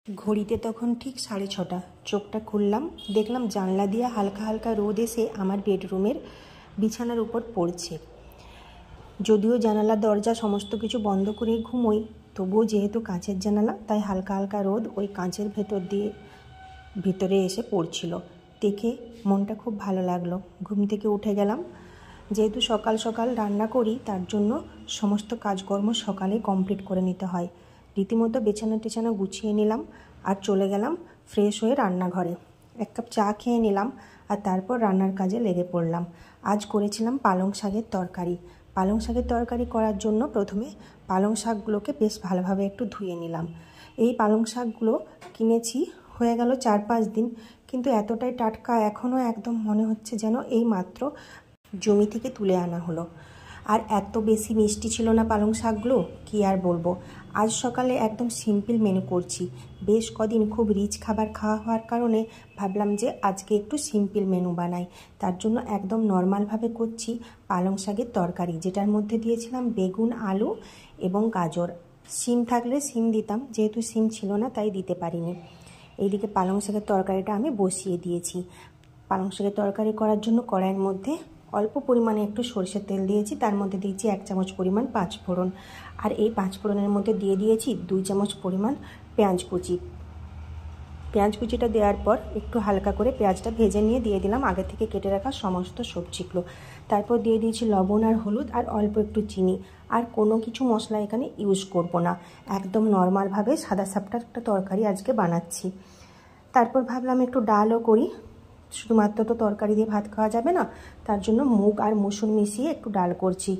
ঘড়িতে তখন ঠিক 6:30। চোখটা খুললাম, দেখলাম জানলা দিয়ে হালকা হালকা রোদ এসে আমার বেডরুমের বিছানার উপর পড়ছে। যদিও জানালা দরজা সমস্ত কিছু বন্ধ করে ঘুমোই, তবুও যেহেতু কাঁচের জানালা, তাই হালকা হালকা রোদ ওই কাঁচের ভেতর দিয়ে ভিতরে এসে পড়ছিল। দেখে মনটা খুব ভালো লাগলো। ঘুম থেকে উঠে গেলাম। যেহেতু সকাল সকাল রান্না করি, তার জন্য সমস্ত কাজকর্ম সকালে কমপ্লিট করে নিতে হয়। রীতিমতো বিছানা টিছানা গুছিয়ে নিলাম আর চলে গেলাম ফ্রেশ হয়ে রান্নাঘরে। 1 কাপ চা খেয়ে নিলাম আর তারপর রান্নার কাজে লেগে পড়লাম। আজ করেছিলাম পালং শাকের তরকারি। পালং শাকের তরকারি করার জন্য প্রথমে পালং শাকগুলোকে বেশ ভালোভাবে একটু ধুয়ে নিলাম। এই পালং শাকগুলো কিনেছি হয়ে গেল 4-5 দিন, কিন্তু এতটাই টাটকা, এখনও একদম মনে হচ্ছে যেন এই মাত্র জমি থেকে তুলে আনা হলো। আর এত বেশি মিষ্টি ছিল না পালং শাকগুলো, কি আর বলবো। আজ সকালে একদম সিম্পল মেনু করছি। বেশ কদিন খুব রিচ খাবার খাওয়া হওয়ার কারণে ভাবলাম যে আজকে একটু সিম্পল মেনু বানাই। তার জন্য একদম নর্মালভাবে করছি পালং শাকের তরকারি, যেটার মধ্যে দিয়েছিলাম বেগুন, আলু এবং গাজর। শিম থাকলে শিম দিতাম, যেহেতু শিম ছিল না তাই দিতে পারিনি। এইদিকে পালং শাকের তরকারিটা আমি বসিয়ে দিয়েছি। পালং শাকের তরকারি করার জন্য কড়াইয়ের মধ্যে অল্প পরিমাণে একটু সরষের তেল দিয়েছি, তার মধ্যে দিয়েছি 1 চামচ পরিমাণ 5 ফোড়ন। আর এই 5 ফোড়নের মধ্যে দিয়ে দিয়েছি 2 চামচ পরিমাণ পেঁয়াজ কুচি। পেঁয়াজ কুচিটা দেওয়ার পর একটু হালকা করে পেঁয়াজটা ভেজে নিয়ে দিয়ে দিলাম আগে থেকে কেটে রাখা সমস্ত সবজিগুলো। তারপর দিয়ে দিয়েছি লবণ আর হলুদ আর অল্প একটু চিনি। আর কোনো কিছু মশলা এখানে ইউজ করব না, একদম নর্মালভাবে সাদা সাপটা একটা তরকারি আজকে বানাচ্ছি। তারপর ভাবলাম একটু ডালও করি, শুধুমাত্র তো তরকারি দিয়ে ভাত খাওয়া যাবে না, তার জন্য মুগ আর মসুর মিশিয়ে একটু ডাল করছি।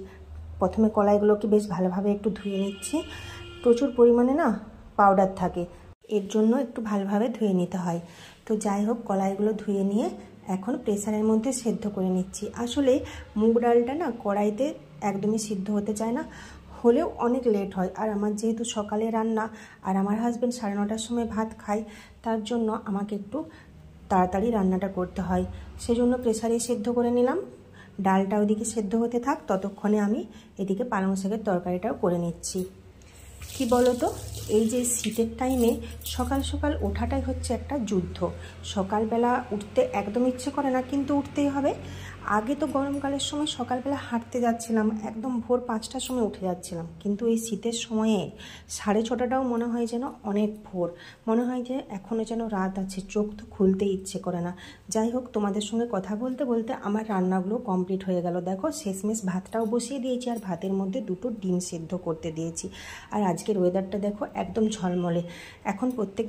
প্রথমে কলাইগুলোকে বেশ ভালোভাবে একটু ধুয়ে নিচ্ছি। প্রচুর পরিমাণে না পাউডার থাকে, এর জন্য একটু ভালোভাবে ধুয়ে নিতে হয়। তো যাই হোক, কলাইগুলো ধুয়ে নিয়ে এখন প্রেসারের মধ্যে সেদ্ধ করে নিচ্ছি। আসলে মুগ ডালটা না কড়াইতে একদমই সিদ্ধ হতে চায় না, হলেও অনেক লেট হয়। আর আমার যেহেতু সকালে রান্না আর আমার হাজব্যান্ড 9:30টার সময় ভাত খায়, তার জন্য আমাকে একটু তাড়াতাড়ি রান্নাটা করতে হয়। সেজন্য প্রেসারে সেদ্ধ করে নিলাম। ডালটা ওদিকে সেদ্ধ হতে থাক, ততক্ষণে আমি এদিকে পালং শাকের তরকারিটাও করে নিচ্ছি। কি বলো তো, এই যে শীতের টাইমে সকাল সকাল ওঠাটাই হচ্ছে একটা যুদ্ধ। সকালবেলা উঠতে একদম ইচ্ছে করে না, কিন্তু উঠতেই হবে। আগে তো গরমকালের সময় সকালবেলা হাঁটতে যাচ্ছিলাম, একদম ভোর 5টার সময় উঠে যাচ্ছিলাম, কিন্তু এই শীতের সময়ে 6:30টাও মনে হয় যেন অনেক ভোর, মনে হয় যে এখনও যেন রাত আছে, চোখ তো খুলতেই ইচ্ছে করে না। যাই হোক, তোমাদের সঙ্গে কথা বলতে বলতে আমার রান্নাগুলো কমপ্লিট হয়ে গেল। দেখো, শেষমেশ ভাতটাও বসিয়ে দিয়েছি আর ভাতের মধ্যে 2টো ডিম সেদ্ধ করতে দিয়েছি। আর আজকের ওয়েদারটা দেখো একদম ঝলমলে। এখন প্রত্যেক